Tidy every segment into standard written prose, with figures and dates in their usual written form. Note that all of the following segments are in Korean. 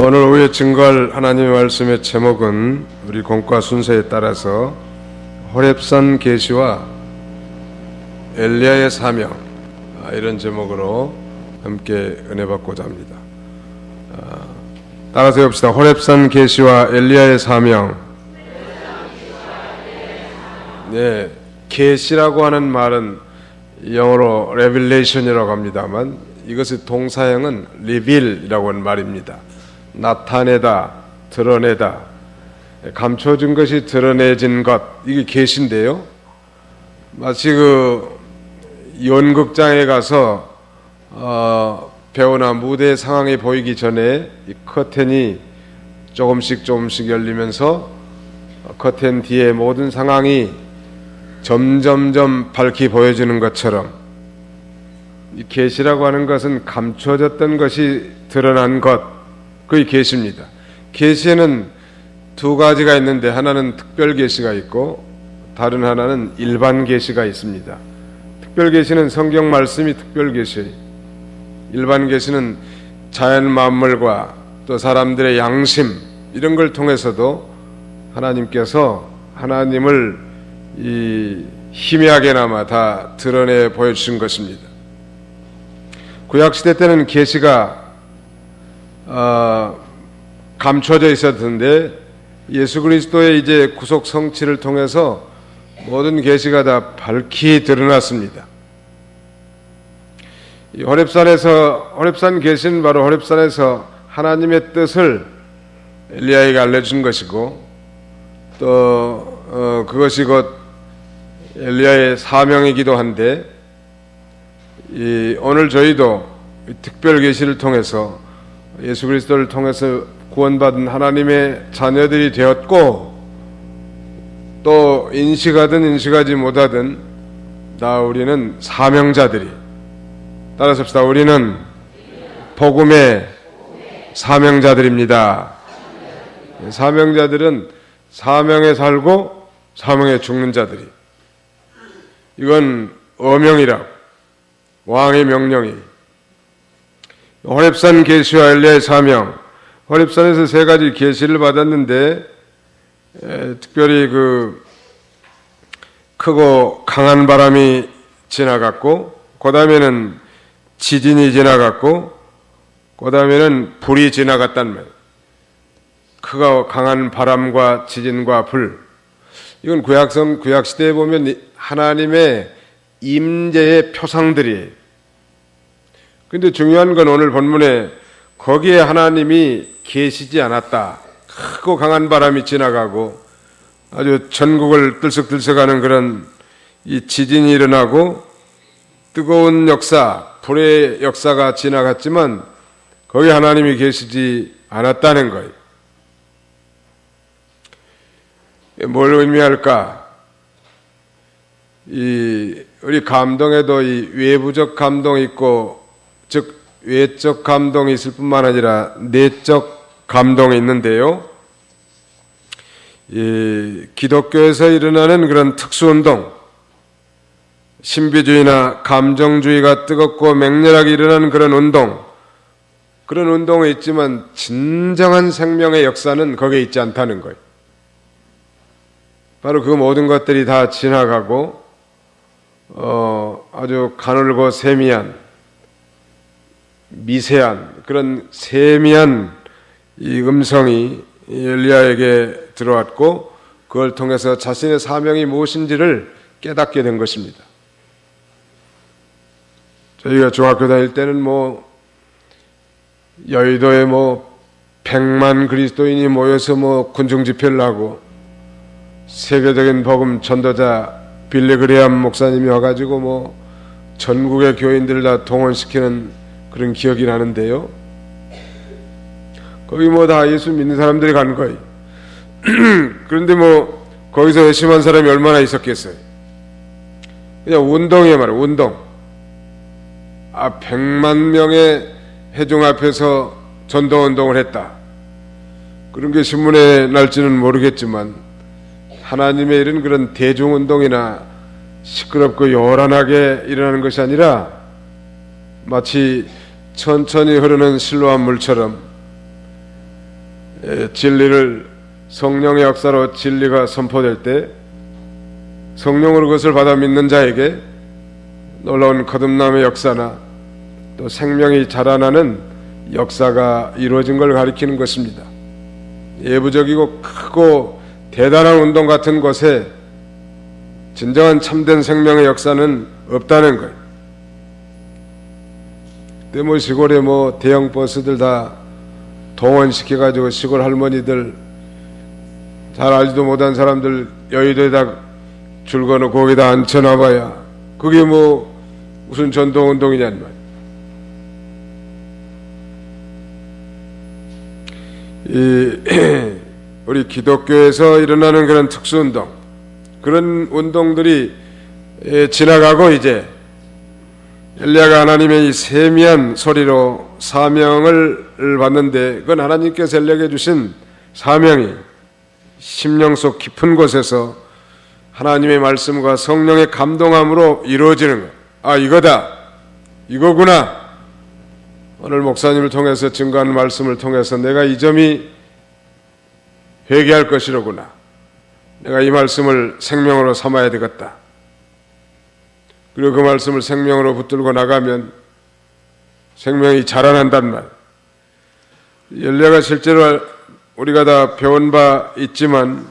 오늘 오후에 증거할 하나님의 말씀의 제목은 우리 공과 순서에 따라서 호렙산 계시와 엘리야의 사명, 이런 제목으로 함께 은혜 받고자 합니다. 따라서 해봅시다. 호렙산 계시와 엘리야의 사명. 네, 계시라고 하는 말은 영어로 revelation이라고 합니다만 이것의 동사형은 reveal이라고 하는 말입니다. 나타내다, 드러내다, 감춰진 것이 드러내진 것, 이게 계시인데요. 마치 연극장에 가서 배우나 무대 상황이 보이기 전에 이 커튼이 조금씩 열리면서 커튼 뒤에 모든 상황이 점점점 밝히 보여지는 것처럼, 이 계시라고 하는 것은 감춰졌던 것이 드러난 것, 그게 계시입니다. 계시에는 두 가지가 있는데 하나는 특별 계시가 있고 다른 하나는 일반 계시가 있습니다. 특별 계시는 성경 말씀이 특별 계시, 일반 계시는 자연 만물과 또 사람들의 양심, 이런 걸 통해서도 하나님께서 하나님을 희미하게나마 다 드러내 보여주신 것입니다. 구약시대 때는 계시가 감춰져 있었는데 예수 그리스도의 이제 구속 성취를 통해서 모든 계시가 다 밝히 드러났습니다. 이 호렙산 계시는 바로 호렙산에서 하나님의 뜻을 엘리야에게 알려준 것이고, 또 그것이 곧 엘리야의 사명이기도 한데, 오늘 저희도 특별 계시를 통해서 예수 그리스도를 통해서 구원받은 하나님의 자녀들이 되었고, 또 인식하든 인식하지 못하든 다 우리는 사명자들이, 따라서 합시다. 우리는 복음의 사명자들입니다. 사명자들은 사명에 살고 사명에 죽는 자들이, 이건 어명이라고, 왕의 명령이. 호렙산 계시와 엘리야의 사명. 호렙산에서 세 가지 계시를 받았는데, 특별히 크고 강한 바람이 지나갔고, 그 다음에는 지진이 지나갔고, 그 다음에는 불이 지나갔단 말이에요. 크고 강한 바람과 지진과 불. 이건 구약시대에 보면 하나님의 임재의 표상들이에요. 근데 중요한 건 오늘 본문에 거기에 하나님이 계시지 않았다. 크고 강한 바람이 지나가고 아주 전국을 들썩들썩하는 그런 이 지진이 일어나고 뜨거운 역사, 불의 역사가 지나갔지만 거기에 하나님이 계시지 않았다는 거예요. 뭘 의미할까? 우리 감동에도 이 외부적 감동이 있고, 즉 외적 감동이 있을 뿐만 아니라 내적 감동이 있는데요. 기독교에서 일어나는 그런 특수운동, 신비주의나 감정주의가 뜨겁고 맹렬하게 일어나는 그런 운동은 있지만 진정한 생명의 역사는 거기에 있지 않다는 거예요. 바로 그 모든 것들이 다 지나가고 아주 가늘고 세미한, 미세한 그런 세미한 이 음성이 엘리야에게 들어왔고, 그걸 통해서 자신의 사명이 무엇인지를 깨닫게 된 것입니다. 저희가 중학교 다닐 때는 여의도에 100만 그리스도인이 모여서 군중 집회를 하고, 세계적인 복음 전도자 빌리 그레함 목사님이 와가지고 전국의 교인들을 다 동원시키는 그런 기억이 나는데요. 거기 다 예수 믿는 사람들이 간 거예요. 그런데 거기서 열심한 사람이 얼마나 있었겠어요? 그냥 운동이에요, 말이에요. 운동. 100만 명의 회중 앞에서 전도운동을 했다. 그런 게 신문에 날지는 모르겠지만, 하나님의 일은 그런 대중운동이나 시끄럽고 요란하게 일어나는 것이 아니라 마치 천천히 흐르는 실로암 물처럼 진리를 성령의 역사로 진리가 선포될 때 성령으로 그것을 받아 믿는 자에게 놀라운 거듭남의 역사나 또 생명이 자라나는 역사가 이루어진 걸 가리키는 것입니다. 예부적이고 크고 대단한 운동 같은 것에 진정한 참된 생명의 역사는 없다는 거예요. 그때 시골에 대형 버스들 다 동원시켜가지고 시골 할머니들 잘 알지도 못한 사람들 여의도에다 줄 거놓고 거기다 앉혀놔봐야 그게 무슨 전통운동이냐는 말이에요. 우리 기독교에서 일어나는 그런 특수운동, 그런 운동들이 지나가고 이제 엘리야가 하나님의 이 세미한 소리로 사명을 받는데 그건 하나님께서 엘리야에게 주신 사명이 심령 속 깊은 곳에서 하나님의 말씀과 성령의 감동함으로 이루어지는 거예요. 아, 이거다, 이거구나. 오늘 목사님을 통해서 증거하는 말씀을 통해서 내가 이 점이 회개할 것이로구나. 내가 이 말씀을 생명으로 삼아야 되겠다. 그리고 그 말씀을 생명으로 붙들고 나가면 생명이 자라난단 말. 엘리야가 실제로 우리가 다 배운 바 있지만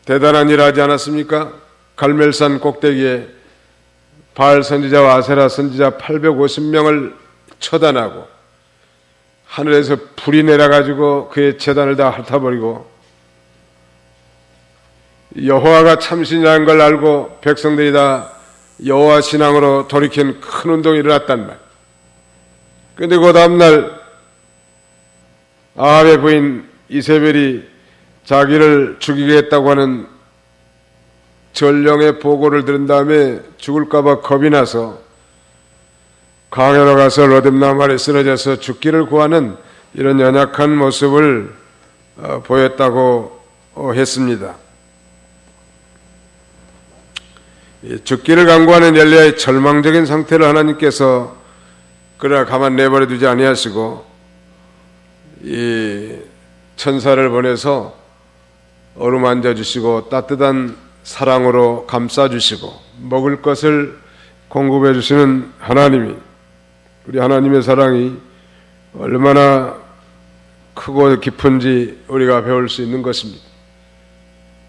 대단한 일을 하지 않았습니까? 갈멜산 꼭대기에 바알 선지자와 아세라 선지자 850명을 처단하고 하늘에서 불이 내려가지고 그의 제단을 다 핥아버리고 여호와가 참신이라는 걸 알고 백성들이 다 여호와 신앙으로 돌이킨 큰 운동이 일어났단 말. 그런데 그 다음날 아합의 부인 이세벨이 자기를 죽이겠다고 하는 전령의 보고를 들은 다음에 죽을까봐 겁이 나서 강야로 가서 로뎀나무 아래 쓰러져서 죽기를 구하는 이런 연약한 모습을 보였다고 했습니다. 죽기를 간구하는 엘리야의 절망적인 상태를 하나님께서 그러나 가만 내버려 두지 아니하시고 이 천사를 보내서 어루만져 주시고 따뜻한 사랑으로 감싸 주시고 먹을 것을 공급해 주시는 하나님이, 우리 하나님의 사랑이 얼마나 크고 깊은지 우리가 배울 수 있는 것입니다.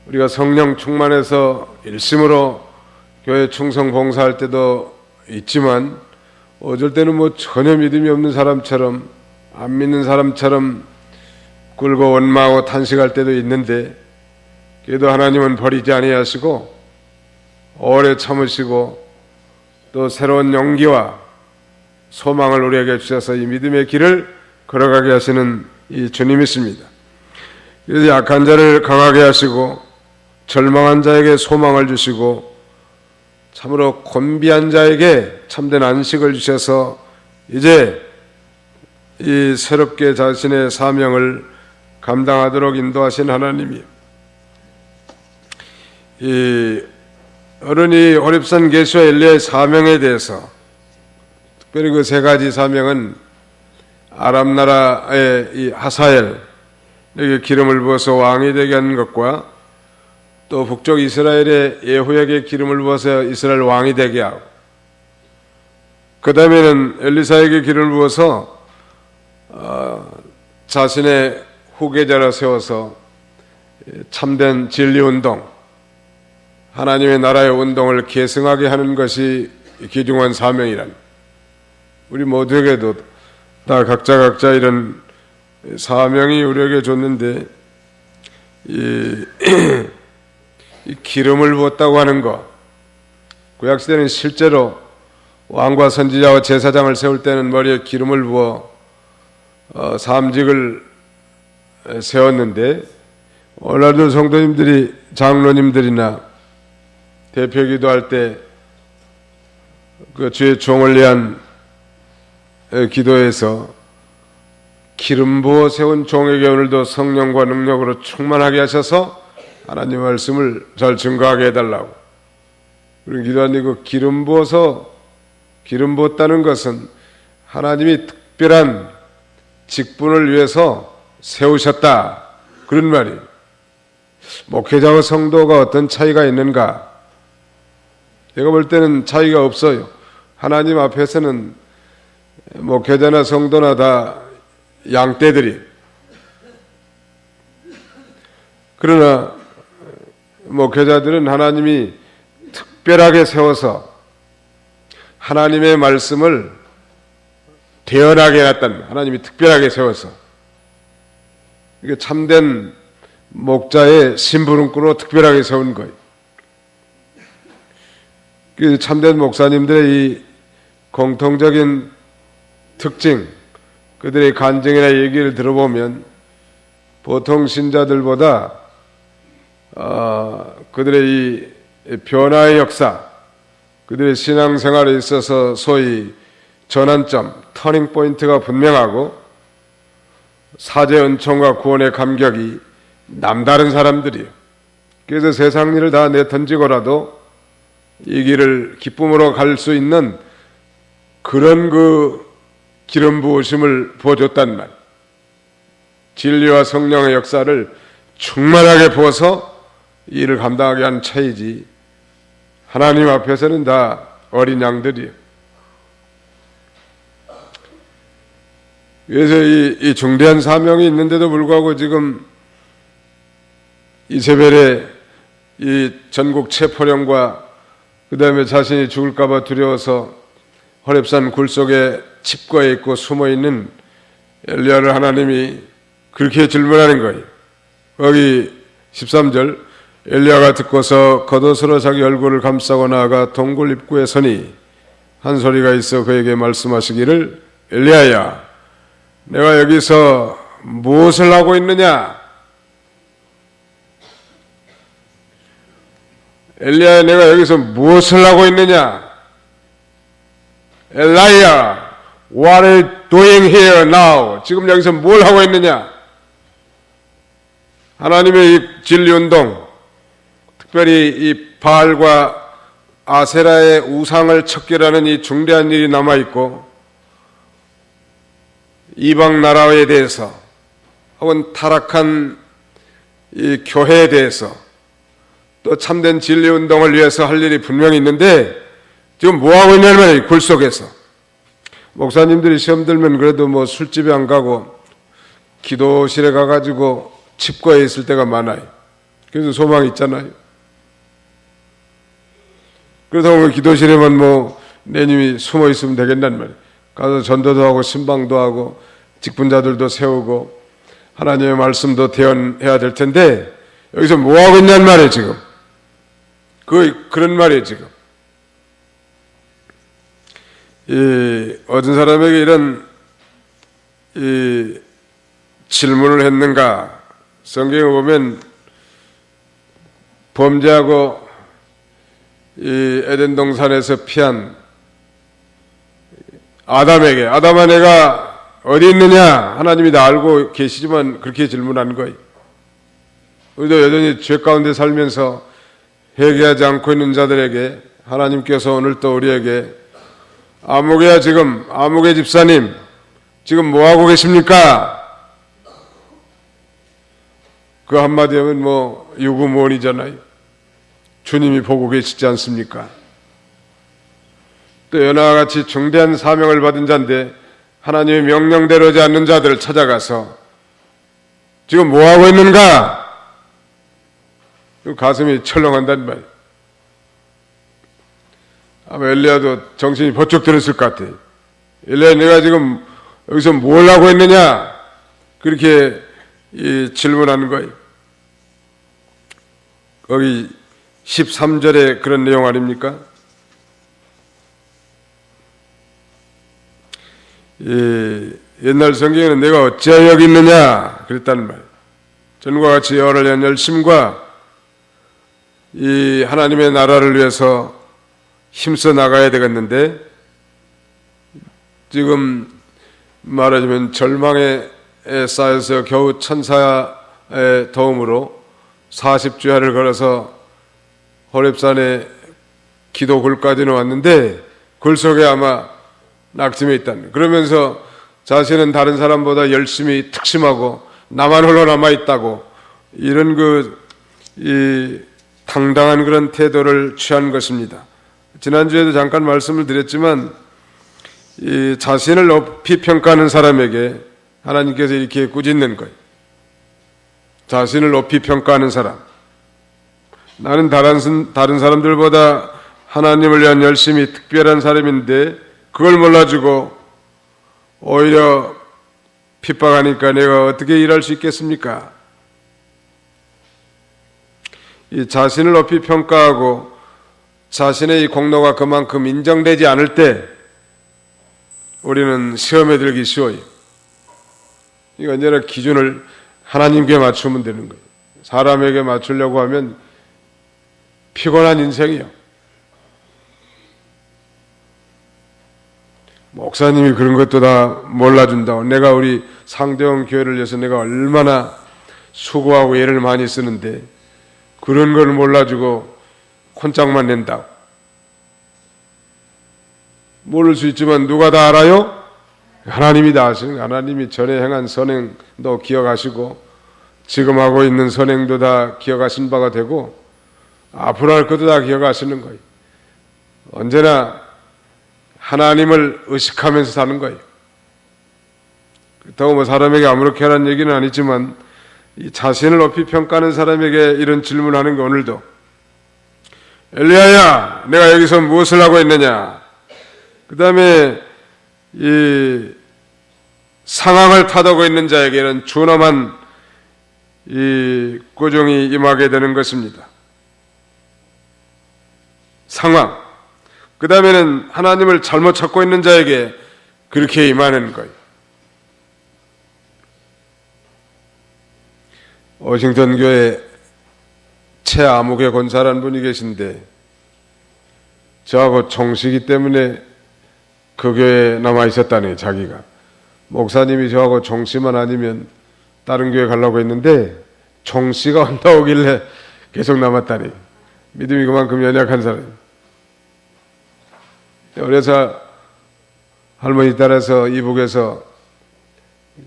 우리가 성령 충만해서 일심으로 교회 충성 봉사할 때도 있지만 어쩔 때는 전혀 믿음이 없는 사람처럼, 안 믿는 사람처럼 굴고 원망하고 탄식할 때도 있는데 그래도 하나님은 버리지 아니하시고 오래 참으시고 또 새로운 용기와 소망을 우리에게 주셔서 이 믿음의 길을 걸어가게 하시는 이 주님이십니다. 그래서 약한 자를 강하게 하시고 절망한 자에게 소망을 주시고 참으로 곤비한 자에게 참된 안식을 주셔서 이제 이 새롭게 자신의 사명을 감당하도록 인도하신 하나님이요. 이 어른이 호렙산 계시와 엘리야의 사명에 대해서, 특별히 그 세 가지 사명은 아람 나라의 이 하사엘에게 기름을 부어서 왕이 되게 하는 것과 또 북쪽 이스라엘의 예후에게 기름을 부어서 이스라엘 왕이 되게 하고, 그 다음에는 엘리사에게 기름을 부어서 자신의 후계자로 세워서 참된 진리운동, 하나님의 나라의 운동을 계승하게 하는 것이 귀중한 사명이란, 우리 모두에게도 다 각자 이런 사명이 우리에게 줬는데 이 기름을 부었다고 하는 것, 구약시대는 실제로 왕과 선지자와 제사장을 세울 때는 머리에 기름을 부어 삼직을 세웠는데 오늘날도 성도님들이 장로님들이나 대표기도 할 때 그 주의 종을 위한 기도에서 기름 부어 세운 종에게 오늘도 성령과 능력으로 충만하게 하셔서 하나님 말씀을 잘 증거하게 해달라고 그런 기도하니까 기름 부었다는 것은 하나님이 특별한 직분을 위해서 세우셨다. 그런 말이. 목회자와 성도가 어떤 차이가 있는가? 제가 볼 때는 차이가 없어요. 하나님 앞에서는 목회자나 성도나 다 양떼들이. 그러나 목회자들은 하나님이 특별하게 세워서 하나님의 말씀을 대언하게 해놨다는, 하나님이 특별하게 세워서 이게 참된 목자의 심부름꾼으로 특별하게 세운 거예요. 그 참된 목사님들의 이 공통적인 특징, 그들의 간증이나 얘기를 들어보면 보통 신자들보다 그들의 이 변화의 역사, 그들의 신앙생활에 있어서 소위 전환점, 터닝 포인트가 분명하고 사제 은총과 구원의 감격이 남다른 사람들이에요. 그래서 세상 일을 다 내던지고라도 이 길을 기쁨으로 갈 수 있는 그런 그 기름 부으심을 부어줬단 말. 진리와 성령의 역사를 충만하게 부어서 이 일을 감당하게 한 차이지, 하나님 앞에서는 다 어린 양들이에요. 그래서 이 중대한 사명이 있는데도 불구하고 지금 이세벨의 이 전국 체포령과 그 다음에 자신이 죽을까봐 두려워서 호렙산 굴 속에 칩거해 있고 숨어있는 엘리야를 하나님이 그렇게 질문하는 거예요. 거기 13절, 엘리야가 듣고서 겉옷으로 자기 얼굴을 감싸고 나아가 동굴 입구에 서니 한 소리가 있어 그에게 말씀하시기를, 엘리야야, 내가 여기서 무엇을 하고 있느냐? 엘리야, 내가 여기서 무엇을 하고 있느냐? 엘리야, what are you doing here now? 지금 여기서 뭘 하고 있느냐? 하나님의 이 진리운동, 특별히 이 바알과 아세라의 우상을 척결하는 이 중대한 일이 남아있고, 이방 나라에 대해서 혹은 타락한 이 교회에 대해서 또 참된 진리운동을 위해서 할 일이 분명히 있는데 지금 뭐하고 있냐면 굴 속에서 목사님들이 시험 들면 그래도 뭐 술집에 안 가고 기도실에 가가지고 칩거해 있을 때가 많아요. 그래서 소망이 있잖아요. 그렇다고 기도실에만 뭐 내님이 숨어 있으면 되겠단 말이에요. 가서 전도도 하고 신방도 하고 직분자들도 세우고 하나님의 말씀도 대언해야 될 텐데 여기서 뭐하고 있냔 말이에요 지금. 그런 말이에요 지금. 어떤 사람에게 이런 질문을 했는가? 성경에 보면 범죄하고 에덴 동산에서 피한 아담아 내가 어디 있느냐? 하나님이 다 알고 계시지만 그렇게 질문한 거예요. 우리도 여전히 죄 가운데 살면서 회개하지 않고 있는 자들에게 하나님께서 오늘 또 우리에게 아무개 집사님 지금 뭐하고 계십니까? 그 한마디 하면 뭐 유구무원이잖아요. 주님이 보고 계시지 않습니까? 또 연하와 같이 중대한 사명을 받은 자인데 하나님의 명령대로 하지 않는 자들을 찾아가서 지금 뭐하고 있는가? 가슴이 철렁한단 말이에요. 아마 엘리야도 정신이 번쩍 들었을 것 같아요. 엘리야, 내가 지금 여기서 뭘 하고 있느냐? 그렇게 질문하는 거예요. 거기 13절에 그런 내용 아닙니까? 옛날 성경에는 내가 어찌하여 여기 있느냐 그랬다는 말이에요. 전과 같이 여호와를 위한 열심과 이 하나님의 나라를 위해서 힘써 나가야 되겠는데 지금 말하자면 절망에 쌓여서 겨우 천사의 도움으로 40주야를 걸어서 호렙산에 기도 굴까지는 왔는데 굴 속에 아마 낙심해 있다는, 그러면서 자신은 다른 사람보다 열심히 특심하고 나만 홀로 남아있다고 이런 이 당당한 그런 태도를 취한 것입니다. 지난주에도 잠깐 말씀을 드렸지만 이 자신을 높이 평가하는 사람에게 하나님께서 이렇게 꾸짖는 거예요. 자신을 높이 평가하는 사람. 나는 다른 사람들보다 하나님을 위한 열심이 특별한 사람인데 그걸 몰라주고 오히려 핍박하니까 내가 어떻게 일할 수 있겠습니까? 이 자신을 높이 평가하고 자신의 이 공로가 그만큼 인정되지 않을 때 우리는 시험에 들기 쉬워요. 이거 언제나 기준을 하나님께 맞추면 되는 거예요. 사람에게 맞추려고 하면 피곤한 인생이요. 목사님이 그런 것도 다 몰라준다고. 내가 우리 상대원 교회를 위해서 내가 얼마나 수고하고 애를 많이 쓰는데 그런 걸 몰라주고 콘짝만 낸다고. 모를 수 있지만 누가 다 알아요? 하나님이 다 아시는 거예요. 하나님이 전에 행한 선행도 기억하시고 지금 하고 있는 선행도 다 기억하신 바가 되고 앞으로 할 것도 다 기억하시는 거예요. 언제나 하나님을 의식하면서 사는 거예요. 그렇다고 뭐 사람에게 아무렇게 하라는 얘기는 아니지만 이 자신을 높이 평가하는 사람에게 이런 질문하는 게 오늘도 엘리야야 내가 여기서 무엇을 하고 있느냐. 그 다음에 이 상황을 타도고 있는 자에게는 준엄한 이 꾸중이 임하게 되는 것입니다. 상황. 그 다음에는 하나님을 잘못 찾고 있는 자에게 그렇게 임하는 거예요. 워싱턴 교회 최아무개 권사라는 분이 계신데 저하고 총시기 때문에 그 교회에 남아 있었다네. 자기가 목사님이 저하고 총시만 아니면 다른 교회 가려고 했는데 총시가 온다오길래 계속 남았다니. 믿음이 그만큼 연약한 사람. 그래서 할머니 따라서 이북에서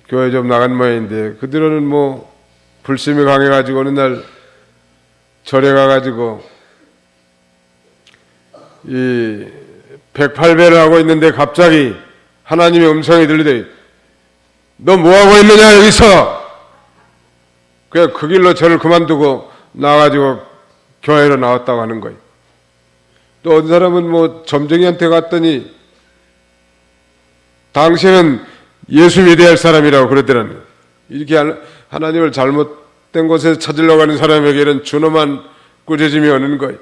교회 좀 나간 모양인데 그들은 뭐 불심이 강해가지고 어느 날 절에 가가지고 이 108배를 하고 있는데 갑자기 하나님의 음성이 들리더니 너 뭐하고 있느냐 여기서. 그냥 그 길로 절을 그만두고 나와가지고 교회로 나왔다고 하는 거예요. 또 어떤 사람은 뭐 점쟁이한테 갔더니 당신은 예수 믿어야 할 사람이라고 그러더라고요. 이렇게 하나님을 잘못된 곳에서 찾으려고 하는 사람에게는 준엄한 꾸짖음이 오는 거예요.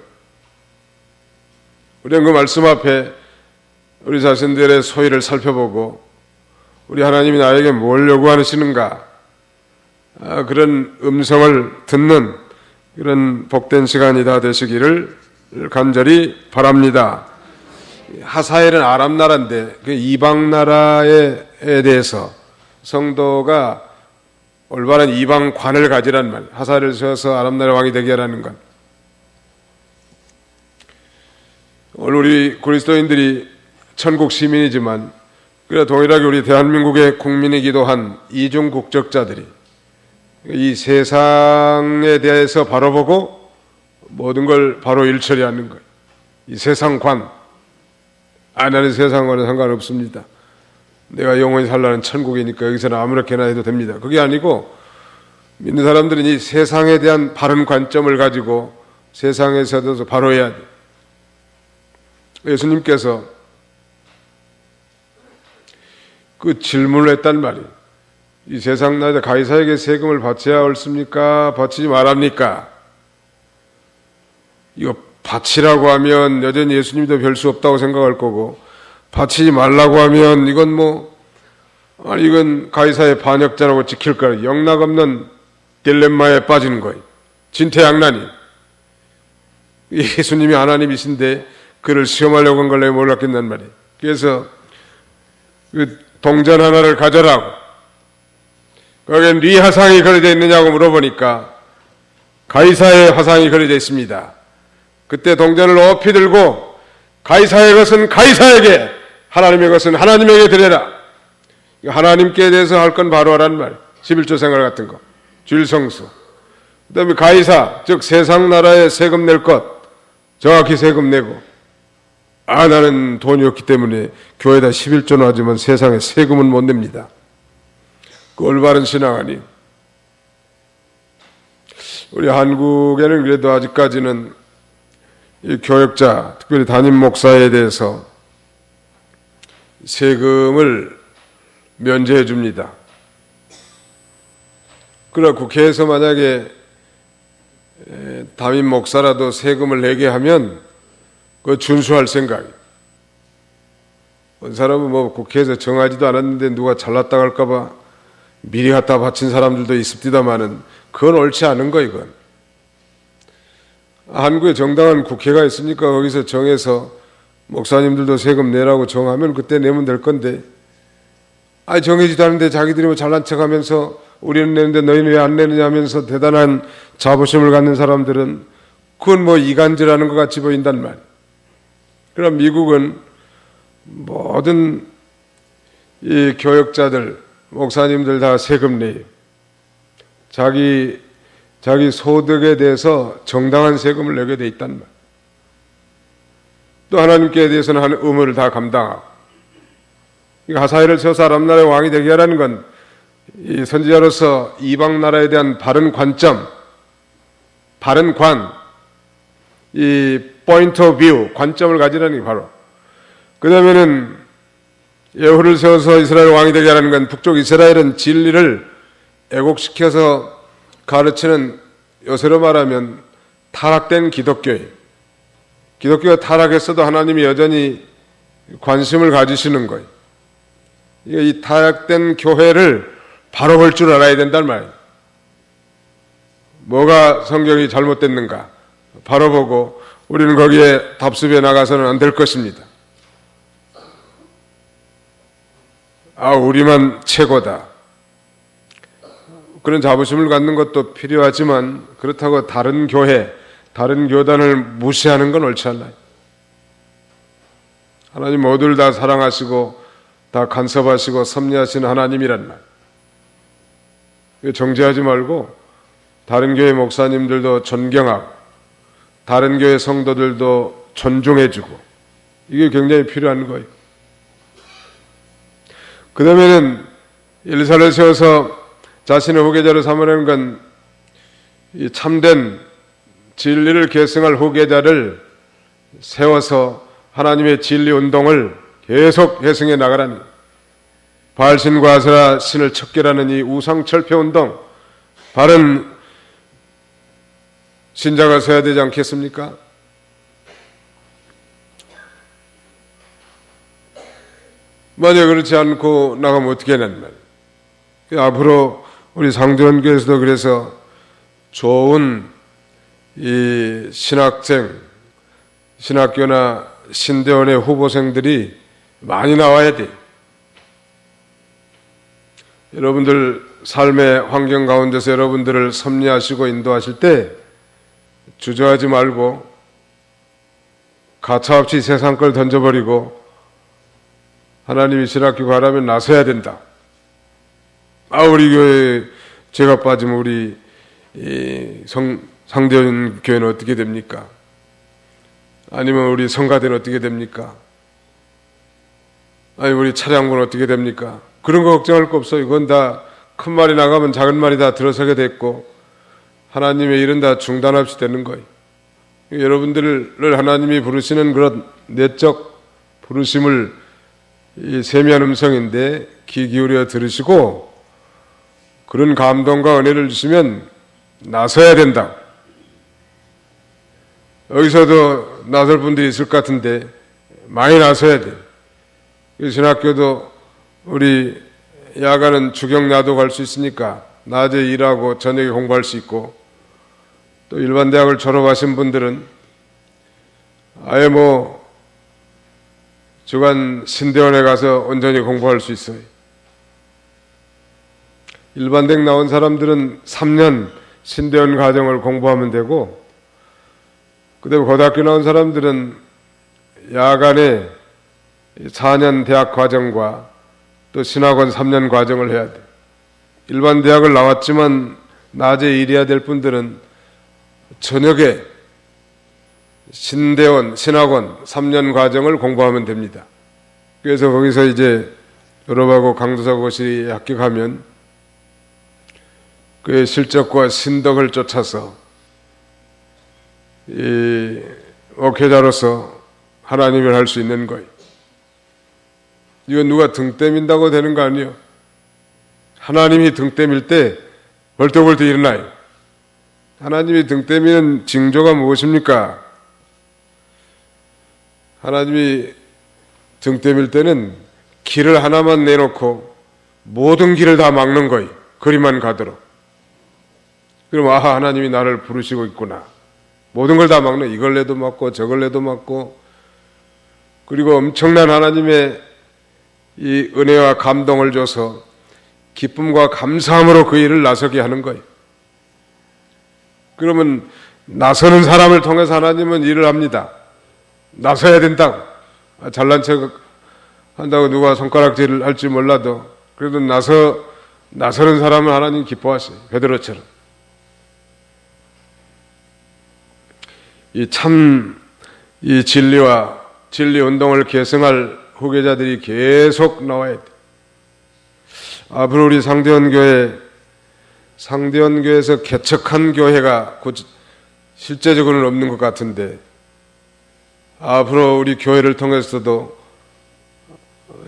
우리는 그 말씀 앞에 우리 자신들의 소위를 살펴보고 우리 하나님이 나에게 뭘 요구하시는가 그런 음성을 듣는 그런 복된 시간이 다 되시기를 간절히 바랍니다. 하사엘은 아람 나라인데 그 이방 나라에 대해서 성도가 올바른 이방관을 가지란 말. 하사엘을 세워서 아람 나라 왕이 되게 하라는 것. 오늘 우리 그리스도인들이 천국 시민이지만 그래 동일하게 우리 대한민국의 국민이기도 한 이중 국적자들이 이 세상에 대해서 바로 보고 모든 걸 바로 일처리하는 거예요. 이 세상관. 나는 세상과는 상관없습니다. 내가 영원히 살라는 천국이니까 여기서는 아무렇게나 해도 됩니다. 그게 아니고 믿는 사람들은 이 세상에 대한 바른 관점을 가지고 세상에서도 바로 해야 돼. 예수님께서 그 질문을 했단 말이에요. 이 세상 나라에 가이사에게 세금을 바쳐야 옳습니까? 바치지 말합니까? 이거 바치라고 하면 여전히 예수님도 별 수 없다고 생각할 거고 바치지 말라고 하면 이건 이건 가이사의 반역자라고 지킬 거예요. 영락없는 딜레마에 빠지는 거예요. 진퇴양난이. 예수님이 하나님이신데 그를 시험하려고 한 걸 내가 몰랐겠단 말이에요. 그래서 그 동전 하나를 가져라고 거기에 네 화상이 그려져 있느냐고 물어보니까 가이사의 화상이 그려져 있습니다. 그때 동전을 높이 들고 가이사의 것은 가이사에게 하나님의 것은 하나님에게 드려라. 하나님께 대해서 할 건 바로 하란 말. 11조 생활 같은 거, 주일 성수. 그 다음에 가이사, 즉 세상 나라에 세금 낼 것, 정확히 세금 내고, 나는 돈이 없기 때문에 교회에다 11조는 하지만 세상에 세금은 못 냅니다. 그 올바른 신앙 아니에요. 우리 한국에는 그래도 아직까지는 이 교역자, 특별히 담임 목사에 대해서 세금을 면제해 줍니다. 그러나 국회에서 만약에 담임 목사라도 세금을 내게 하면 그 준수할 생각이에요. 어떤 사람은 뭐 국회에서 정하지도 않았는데 누가 잘났다 할까봐 미리 갖다 바친 사람들도 있습니다만은 그건 옳지 않은 거 이건. 한국에 정당한 국회가 있으니까 거기서 정해서 목사님들도 세금 내라고 정하면 그때 내면 될 건데, 정해지도 않은데 자기들이 뭐 잘난 척하면서 우리는 내는데 너희는 왜 안 내느냐 하면서 대단한 자부심을 갖는 사람들은 그건 뭐 이간질하는 것 같이 보인단 말이에요. 그럼 미국은 모든 이 교역자들, 목사님들 다 세금 내요. 자기 소득에 대해서 정당한 세금을 내게 돼 있단 말이에요. 또 하나님께 대해서는 하는 의무를 다 감당하고. 하사엘을 세워서 아람 나라의 왕이 되게 하라는 건 이 선지자로서 이방 나라에 대한 바른 관점, 바른 이 포인트 오브 뷰, 관점을 가지라는 게 바로. 그 다음에는 예후를 세워서 이스라엘 왕이 되게 하라는 건 북쪽 이스라엘은 진리를 애곡시켜서 가르치는, 요새로 말하면 타락된 기독교예요. 기독교가 타락했어도 하나님이 여전히 관심을 가지시는 거예요. 이 타락된 교회를 바로 볼 줄 알아야 된단 말이에요. 뭐가 성경이 잘못됐는가 바로 보고 우리는 거기에 답습해 나가서는 안 될 것입니다. 우리만 최고다. 그런 자부심을 갖는 것도 필요하지만 그렇다고 다른 교회, 다른 교단을 무시하는 건 옳지 않아요. 하나님 모두를 다 사랑하시고 다 간섭하시고 섭리하시는 하나님이란 말. 정죄하지 말고 다른 교회 목사님들도 존경하고 다른 교회 성도들도 존중해주고, 이게 굉장히 필요한 거예요. 그 다음에는 엘리사를 세워서 자신의 후계자로 삼으려는 건 이 참된 진리를 계승할 후계자를 세워서 하나님의 진리 운동을 계속 계승해 나가라는 거예요. 바알신과 아세라 신을 척결하는 이 우상 철폐 운동, 바른 신자가 서야 되지 않겠습니까? 만약 그렇지 않고 나가면 어떻게 하냐는 말이에요. 앞으로 우리 상주원교에서도 그래서 좋은 이 신학생, 신학교나 신대원의 후보생들이 많이 나와야 돼요. 여러분들 삶의 환경 가운데서 여러분들을 섭리하시고 인도하실 때 주저하지 말고 가차없이 세상 걸 던져버리고 하나님이 신학교 가라면 나서야 된다. 우리 교회 제가 빠지면 우리 상대원 교회는 어떻게 됩니까? 아니면 우리 성가대는 어떻게 됩니까? 아니 우리 차량부는 어떻게 됩니까? 그런 거 걱정할 거 없어요. 이건 다 큰 말이 나가면 작은 말이 다 들어서게 됐고 하나님의 일은 다 중단 없이 되는 거예요. 여러분들을 하나님이 부르시는 그런 내적 부르심을 이 세미한 음성인데 귀 기울여 들으시고 그런 감동과 은혜를 주시면 나서야 된다. 여기서도 나설 분들이 있을 것 같은데 많이 나서야 돼. 신학교도 우리 야간은 주경야도 갈 수 있으니까 낮에 일하고 저녁에 공부할 수 있고, 또 일반 대학을 졸업하신 분들은 아예 뭐 주간 신대원에 가서 온전히 공부할 수 있어요. 일반대학 나온 사람들은 3년 신대원 과정을 공부하면 되고, 그다음에 고등학교 나온 사람들은 야간에 4년 대학 과정과 또 신학원 3년 과정을 해야 돼. 일반 대학을 나왔지만 낮에 일해야 될 분들은 저녁에 신대원, 신학원 3년 과정을 공부하면 됩니다. 그래서 거기서 이제 졸업하고 강도사고시 합격하면 그의 실적과 신덕을 쫓아서 이 목회자로서 하나님을 할 수 있는 거예요. 이건 누가 등 때민다고 되는 거 아니에요. 하나님이 등 때밀 때 벌떡벌떡 일어나요. 하나님이 등 때미는 징조가 무엇입니까? 하나님이 등 때밀 때는 길을 하나만 내놓고 모든 길을 다 막는 거예요. 그리만 가도록. 그럼 하나님이 나를 부르시고 있구나. 모든 걸 다 막는, 이걸 내도 막고 저걸 내도 막고, 그리고 엄청난 하나님의 이 은혜와 감동을 줘서 기쁨과 감사함으로 그 일을 나서게 하는 거예요. 그러면 나서는 사람을 통해서 하나님은 일을 합니다. 나서야 된다고. 잘난 척 한다고 누가 손가락질을 할지 몰라도 그래도 나서는 사람을 하나님 기뻐하세요. 베드로처럼. 이 진리와 진리 운동을 계승할 후계자들이 계속 나와야 돼. 앞으로 우리 상대원교회에서 개척한 교회가 실제적으로는 없는 것 같은데, 앞으로 우리 교회를 통해서도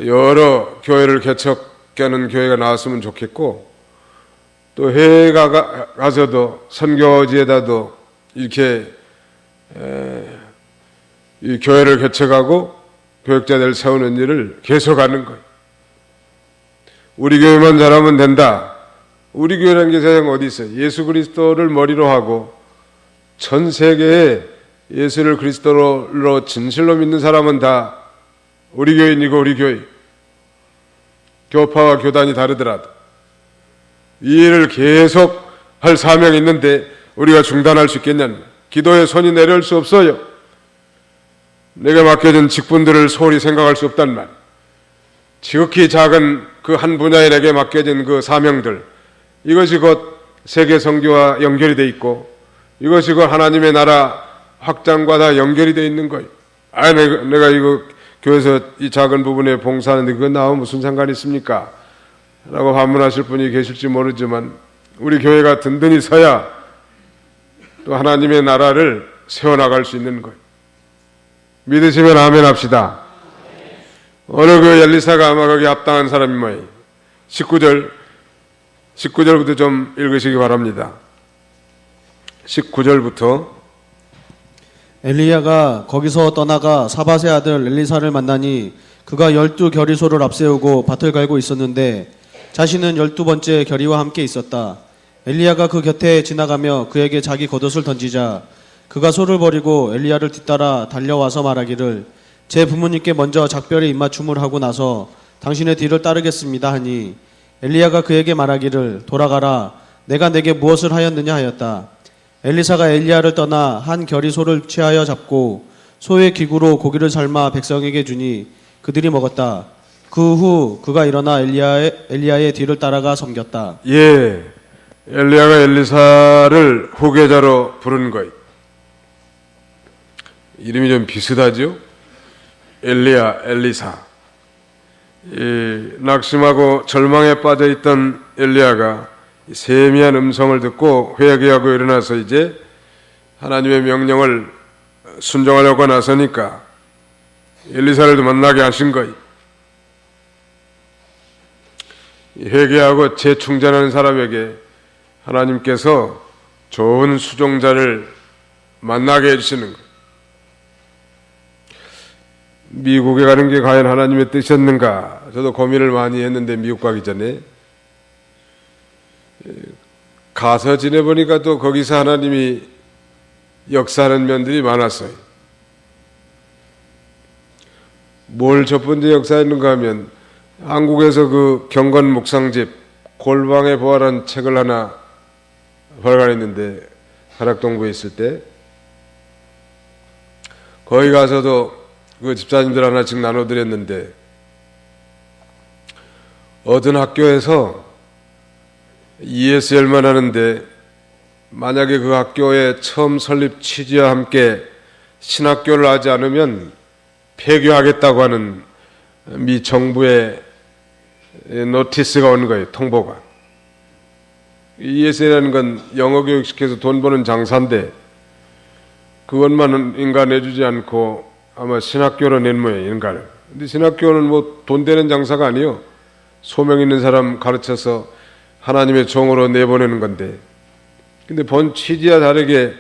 여러 교회를 개척하는 교회가 나왔으면 좋겠고, 또 해외 가서도 선교지에다도 이렇게 이 교회를 개척하고 교육자들 세우는 일을 계속하는 거예요. 우리 교회만 잘하면 된다. 우리 교회라는 게 세상에 어디 있어요? 예수 그리스도를 머리로 하고 전 세계에 예수를 그리스도로 진실로 믿는 사람은 다 우리 교인이고 우리 교회. 교파와 교단이 다르더라도 이 일을 계속 할 사명이 있는데 우리가 중단할 수 있겠냐는 거예요. 기도에 손이 내려올 수 없어요. 내게 맡겨진 직분들을 소홀히 생각할 수 없단 말. 지극히 작은 그 한 분야에 내게 맡겨진 그 사명들, 이것이 곧 세계 선교와 연결이 돼 있고 이것이 곧 하나님의 나라 확장과 다 연결이 돼 있는 거예요. 내가 이거 교회에서 이 작은 부분에 봉사하는데 그건 나와 무슨 상관이 있습니까? 라고 반문하실 분이 계실지 모르지만 우리 교회가 든든히 서야 또 하나님의 나라를 세워나갈 수 있는 거예요. 믿으시면 아멘 합시다. 어느 그 엘리사가 아마 거기 합당한 사람이 뭐예요? 19절부터 좀 읽으시기 바랍니다. 19절부터. 엘리야가 거기서 떠나가 사밧의 아들 엘리사를 만나니 그가 12겨리소를 앞세우고 밭을 갈고 있었는데 자신은 12번째 겨리와 함께 있었다. 엘리야가 그 곁에 지나가며 그에게 자기 겉옷을 던지자 그가 소를 버리고 엘리야를 뒤따라 달려와서 말하기를 제 부모님께 먼저 작별의 입맞춤을 하고 나서 당신의 뒤를 따르겠습니다 하니 엘리야가 그에게 말하기를 돌아가라 내가 내게 무엇을 하였느냐 하였다. 엘리사가 엘리야를 떠나 한 겨리소를 취하여 잡고 소의 기구로 고기를 삶아 백성에게 주니 그들이 먹었다. 그 후 그가 일어나 엘리야의 뒤를 따라가 섬겼다. 예, 엘리야가 엘리사를 후계자로 부른 거예요. 이름이 좀 비슷하죠? 엘리야, 엘리사. 낙심하고 절망에 빠져있던 엘리야가 세미한 음성을 듣고 회개하고 일어나서 이제 하나님의 명령을 순종하려고 나서니까 엘리사를 만나게 하신 거예요. 회개하고 재충전하는 사람에게 하나님께서 좋은 수종자를 만나게 해주시는 거예요. 미국에 가는 게 과연 하나님의 뜻이었는가? 저도 고민을 많이 했는데 미국 가기 전에 가서 지내보니까 또 거기서 하나님이 역사하는 면들이 많았어요. 뭘 첫 번째 역사했는가 하면 한국에서 그 경건 묵상집 골방의 부활한 책을 하나 발간했는데 가락동부에 있을 때 거기 가서도 그 집사님들 하나씩 나눠드렸는데 어떤 학교에서 ESL만 하는데 만약에 그 학교의 처음 설립 취지와 함께 신학교를 하지 않으면 폐교하겠다고 하는 미 정부의 노티스가 온 거예요. 통보가. ESL이라는 건 영어 교육시켜서 돈 버는 장사인데 그것만 인가 내주지 않고 아마 신학교로 낸 모양이에요. 인가를. 근데 신학교는 뭐 돈 되는 장사가 아니에요. 소명 있는 사람 가르쳐서 하나님의 종으로 내보내는 건데, 근데 본 취지와 다르게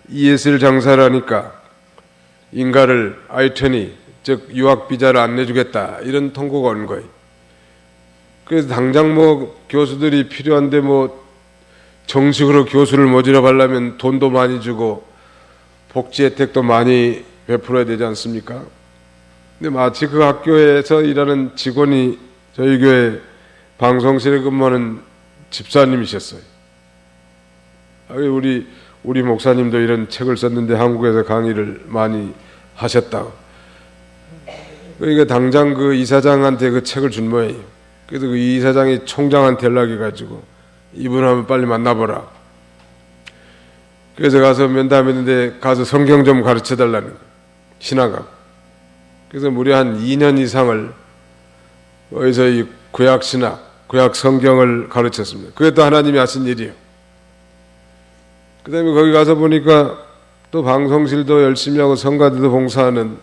ESL 장사를 하니까 인가를 아이터니, 즉 유학 비자를 안 내주겠다, 이런 통고가 온 거예요. 그래서 당장 뭐 교수들이 필요한데 뭐 정식으로 교수를 모집하려면 돈도 많이 주고 복지 혜택도 많이 베풀어야 되지 않습니까? 근데 마치 그 학교에서 일하는 직원이 저희 교회 방송실에 근무하는 집사님이셨어요. 우리 목사님도 이런 책을 썼는데 한국에서 강의를 많이 하셨다고. 그러니까 당장 그 이사장한테 그 책을 준 모양이에요. 그래서 그 이사장이 총장한테 연락해가지고 이분 한번 빨리 만나보라. 그래서 가서 면담했는데 가서 성경 좀 가르쳐달라는 거예요. 신학하고. 그래서 무려 한 2년 이상을 거기서 이 구약 신학, 구약 성경을 가르쳤습니다. 그게 또 하나님이 하신 일이에요. 그 다음에 거기 가서 보니까 또 방송실도 열심히 하고 성가대도 봉사하는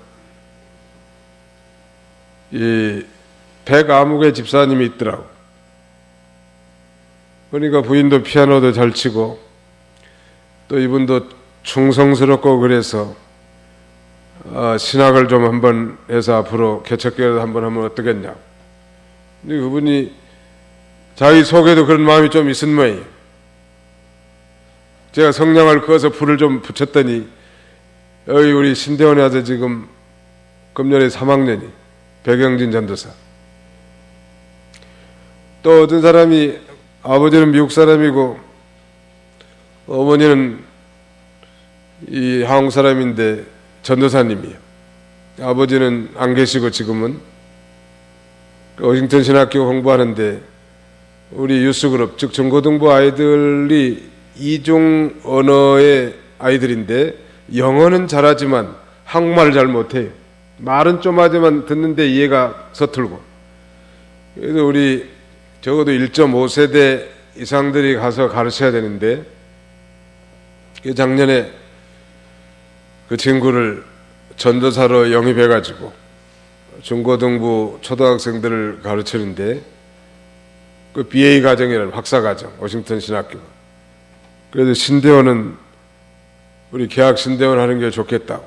이 백아무개 집사님이 있더라고. 그러니까 부인도 피아노도 잘 치고 또 이분도 충성스럽고 그래서 신학을 좀 한번 해서 앞으로 개척교회도 한번 하면 어떻겠냐. 근데 그분이 자기 속에도 그런 마음이 좀 있은 모양이에요. 제가 성냥을 그어서 불을 좀 붙였더니 여기 우리 신대원에 와서 지금 금년에 3학년이 백영진 전도사. 또 어떤 사람이 아버지는 미국 사람이고 어머니는 이 한국 사람인데 전도사님이에요. 아버지는 안 계시고 지금은 워싱턴 신학교 공부하는데 우리 유스그룹, 즉 중고등부 아이들이 이중 언어의 아이들인데 영어는 잘하지만 한국말을 잘 못해요. 말은 좀 하지만 듣는데 이해가 서툴고. 그래서 우리 적어도 1.5세대 이상들이 가서 가르쳐야 되는데 작년에 그 친구를 전도사로 영입해가지고 중고등부 초등학생들을 가르치는데 그 BA 과정이라는 학사 과정, 워싱턴 신학교. 그래서 신대원은 우리 개학 신대원 하는 게 좋겠다고.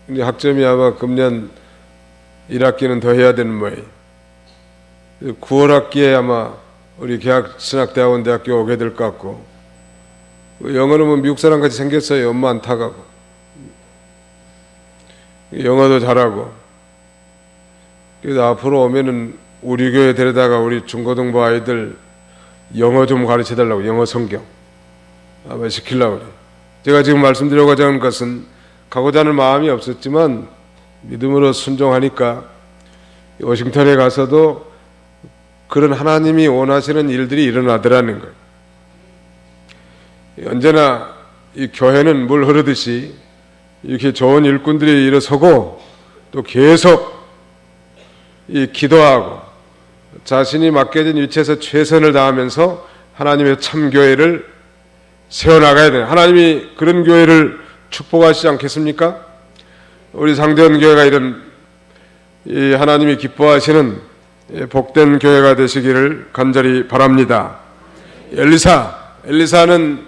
근데 학점이 아마 금년 1학기는 더 해야 되는 모양이에요. 9월 학기에 아마 우리 개학 신학대학원대학교 오게 될 것 같고, 영어는 뭐 미국 사람 같이 생겼어요. 엄마 안 타가고 영어도 잘하고. 그래서 앞으로 오면은 우리 교회 데려다가 우리 중고등부 아이들 영어 좀 가르쳐달라고, 영어 성경 아마 시키려고 그래요. 제가 지금 말씀드리고자 하는 것은 가고자 하는 마음이 없었지만 믿음으로 순종하니까 워싱턴에 가서도 그런 하나님이 원하시는 일들이 일어나더라는 거예요. 언제나 이 교회는 물 흐르듯이 이렇게 좋은 일꾼들이 일어서고 또 계속 이 기도하고 자신이 맡겨진 위치에서 최선을 다하면서 하나님의 참교회를 세워나가야 돼요. 하나님이 그런 교회를 축복하시지 않겠습니까? 우리 상대원 교회가 이런 이 하나님이 기뻐하시는 복된 교회가 되시기를 간절히 바랍니다. 엘리사는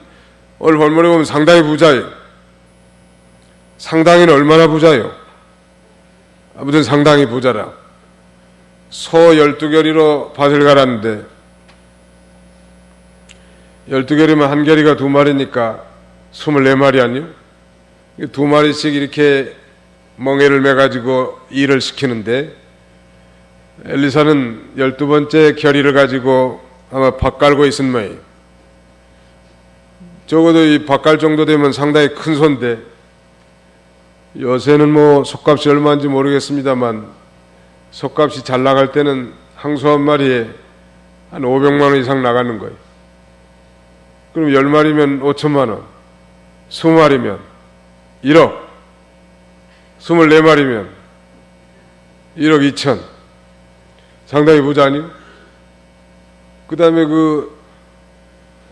오늘 본문에 보면 상당히 부자예요. 상당히는 얼마나 부자예요? 아무튼 상당히 부자라. 소 12결이로 밭을 갈았는데 12결이면 한 결이가 2마리니까 24마리 아니요? 2마리씩 이렇게 멍에를 매가지고 일을 시키는데 엘리사는 12번째 결의를 가지고 아마 밭 갈고 있은 모양이에요. 적어도 이 밭 갈 정도 되면 상당히 큰 소인데 요새는 뭐 속값이 얼마인지 모르겠습니다만 속값이 잘 나갈 때는 항소 한 마리에 한 500만 원 이상 나가는 거예요. 그럼 10마리면 5천만 원, 20마리면 1억, 24마리면 1억 2천. 상당히 부자 아니요? 그 다음에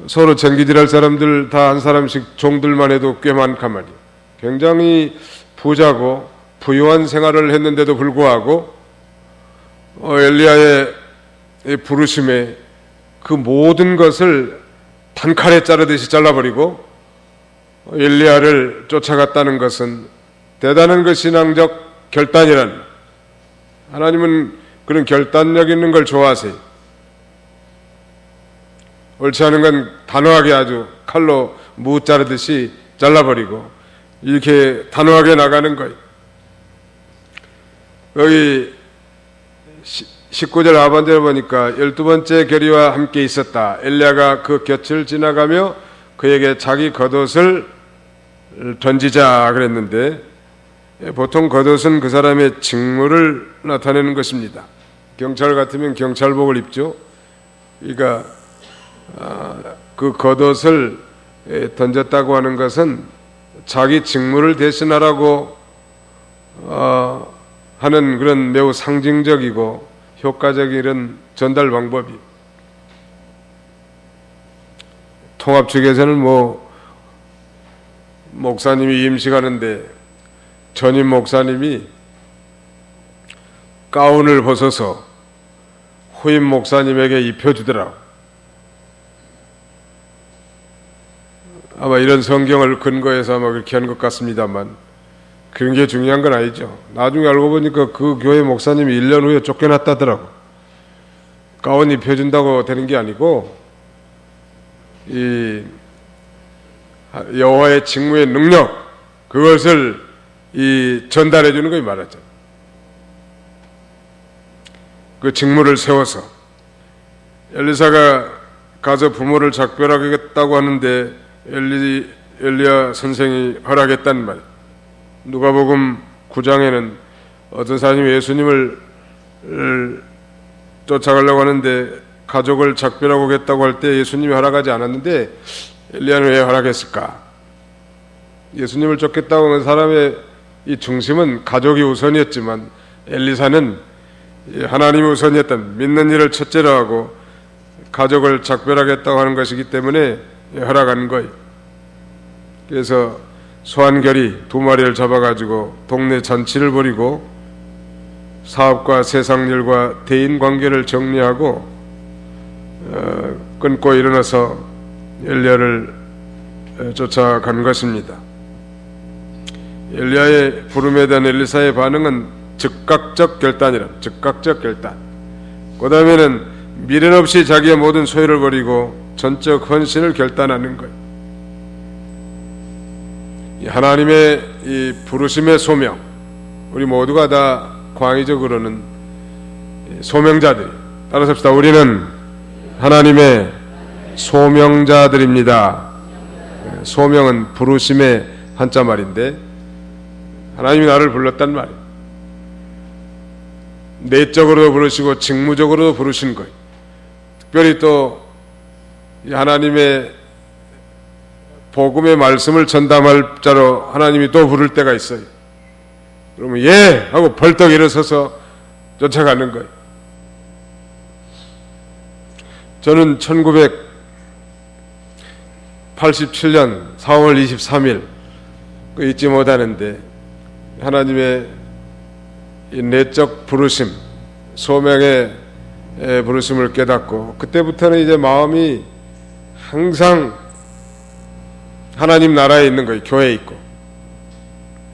서로 쟁기질할 사람들 다 한 사람씩 종들만 해도 꽤 많단 말이에요. 굉장히 부자고 부유한 생활을 했는데도 불구하고 엘리야의 부르심에 그 모든 것을 단칼에 자르듯이 잘라버리고 엘리야를 쫓아갔다는 것은 대단한 그 신앙적 결단이란, 하나님은 그런 결단력 있는 걸 좋아하세요. 옳지 않은 건 단호하게 아주 칼로 무 자르듯이 잘라버리고 이렇게 단호하게 나가는 거예요. 여기 19절 하반절에 보니까 12번째 결의와 함께 있었다. 엘리야가 그 곁을 지나가며 그에게 자기 겉옷을 던지자 그랬는데, 보통 겉옷은 그 사람의 직무를 나타내는 것입니다. 경찰 같으면 경찰복을 입죠. 그러니까 그 겉옷을 던졌다고 하는 것은 자기 직무를 대신하라고 하는 그런 매우 상징적이고 효과적인 이런 전달 방법이. 통합 측에서는 목사님이 임식하는데 전임 목사님이 가운을 벗어서 후임 목사님에게 입혀주더라고. 아마 이런 성경을 근거해서 아마 그렇게 한 것 같습니다만, 그런 게 중요한 건 아니죠. 나중에 알고 보니까 그 교회 목사님이 1년 후에 쫓겨났다더라고. 가운 입혀준다고 되는 게 아니고 이 여호와의 직무의 능력, 그것을 전달해 주는 거이 말하죠. 그 직무를 세워서 엘리사가 가서 부모를 작별하겠다고 하는데 엘리야 선생이 허락했단 말이에요. 누가복음 9장에는 어떤 사람이 예수님을 쫓아가려고 하는데 가족을 작별하고 오겠다고 할 때 예수님이 허락하지 않았는데 엘리야는 왜 허락했을까? 예수님을 쫓겠다고 하는 사람의 이 중심은 가족이 우선이었지만 엘리사는 하나님이 우선이었던, 믿는 일을 첫째로 하고 가족을 작별하겠다고 하는 것이기 때문에 허락한 거예요. 그래서 소환결이 2마리를 잡아가지고 동네 잔치를 벌이고 사업과 세상 일과 대인 관계를 정리하고 끊고 일어나서 엘리야를 쫓아간 것입니다. 엘리야의 부름에 대한 엘리사의 반응은 즉각적 결단이라, 즉각적 결단. 그 다음에는 미련 없이 자기의 모든 소유를 버리고 전적 헌신을 결단하는 거예요. 하나님의 이 부르심의 소명, 우리 모두가 다 광의적으로는 소명자들이, 따라서 합시다. 우리는 하나님의 소명자들입니다. 소명은 부르심의 한자말인데 하나님이 나를 불렀단 말이에요. 내적으로도 부르시고 직무적으로도 부르신 거예요. 특별히 또 하나님의 복음의 말씀을 전담할 자로 하나님이 또 부를 때가 있어요. 그러면 예! 하고 벌떡 일어서서 쫓아가는 거예요. 저는 1987년 4월 23일 잊지 못하는데 하나님의 이 내적 부르심, 소명의 부르심을 깨닫고 그때부터는 이제 마음이 항상 하나님 나라에 있는 거예요. 교회에 있고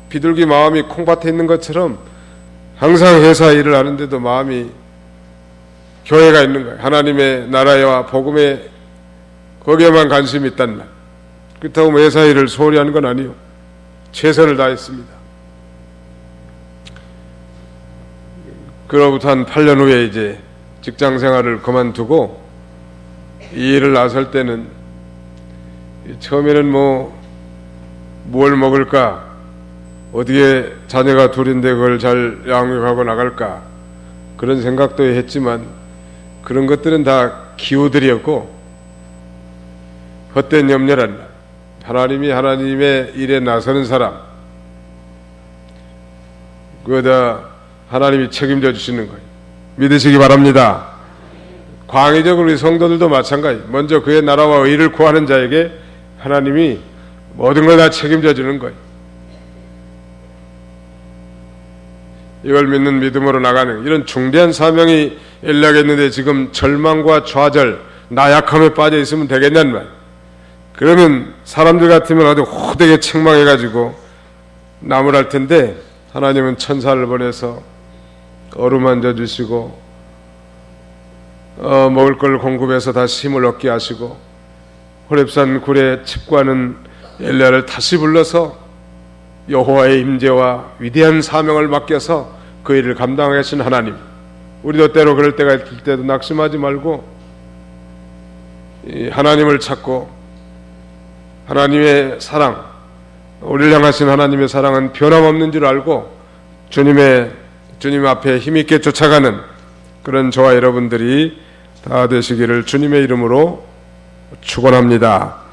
비둘기 마음이 콩밭에 있는 것처럼 항상 회사 일을 하는데도 마음이 교회가 있는 거예요. 하나님의 나라와 복음에 거기에만 관심이 있단 말. 그렇다고 뭐 회사 일을 소홀히 하는 건 아니에요. 최선을 다했습니다. 그로부터 한 8년 후에 이제 직장 생활을 그만두고 이 일을 나설 때는 처음에는 뭘 먹을까, 어디에 자녀가 둘인데 그걸 잘 양육하고 나갈까, 그런 생각도 했지만 그런 것들은 다 기후들이었고 헛된 염려란 말. 하나님이 하나님의 일에 나서는 사람, 그거다 하나님이 책임져 주시는 거예요. 믿으시기 바랍니다. 광의적으로 우리 성도들도 마찬가지. 먼저 그의 나라와 의를 구하는 자에게 하나님이 모든 걸 다 책임져 주는 거예요. 이걸 믿는 믿음으로 나가는 이런 중대한 사명이 엘리야가 있는데 지금 절망과 좌절, 나약함에 빠져 있으면 되겠냐는 말. 그러면 사람들 같으면 아주 호되게 책망해가지고 나무랄 텐데 하나님은 천사를 보내서 어루만져 주시고 먹을 걸 공급해서 다시 힘을 얻게 하시고 호렙산 굴에 칩과는 엘리야를 다시 불러서 여호와의 임재와 위대한 사명을 맡겨서 그 일을 감당하게 하신 하나님. 우리도 때로 그럴 때가 있을 때도 낙심하지 말고 하나님을 찾고 하나님의 사랑, 우리를 향하신 하나님의 사랑은 변함없는 줄 알고 주님 앞에 힘있게 쫓아가는 그런 저와 여러분들이 다 되시기를 주님의 이름으로 축원합니다.